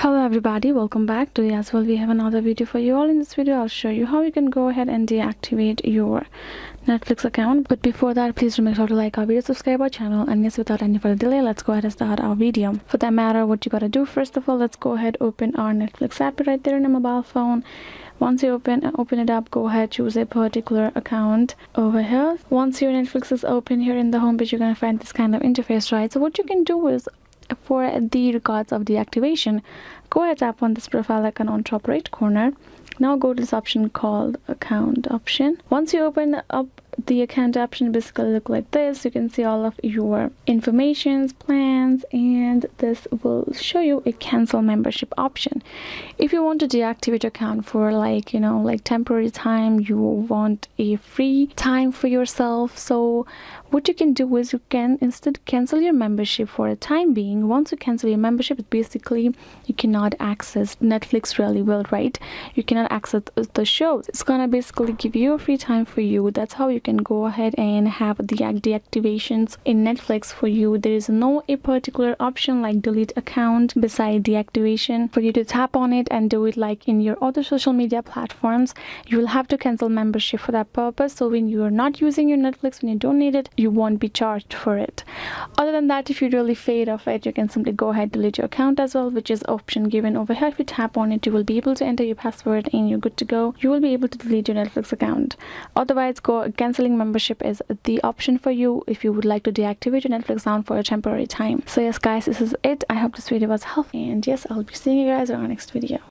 Hello everybody, welcome back. Today as well we have another video for you all. In this video I'll show you how you can go ahead and deactivate your Netflix account. But before that, please remember to like our video, subscribe our channel, and yes, without any further delay, let's go ahead and start our video. For that matter, what you gotta do, first of all, let's go ahead, open our Netflix app right there on a mobile phone. Once you open it up, go ahead, choose a particular account over here. Once your Netflix is open, here in the home page you're gonna find this kind of interface, right? So what you can do is, for the records of deactivation, go ahead, tap on this profile icon on top right corner. Now go to this option called account option. Once you open up the account option, basically look like this. You can see all of your informations, plans, and this will show you a cancel membership option. If you want to deactivate your account for like temporary time, you want a free time for yourself, so what you can do is you can instead cancel your membership for a time being. Once you cancel your membership, basically you cannot access Netflix really well, right? You cannot access the shows. It's gonna basically give you a free time for you. That's how you can go ahead and have the deactivations in Netflix for you. There is no a particular option like delete account beside deactivation for you to tap on it and do it like in your other social media platforms. You will have to cancel membership for that purpose, so when you are not using your Netflix, when you don't need it, you won't be charged for it. Other than that, if you really fade of it, you can simply go ahead, delete your account as well, which is option given over here. If you tap on it, you will be able to enter your password and you're good to go. You will be able to delete your Netflix account. Otherwise, canceling membership is the option for you if you would like to deactivate your Netflix account for a temporary time. So yes guys, this is it. I hope this video was helpful, and yes, I'll be seeing you guys in our next video.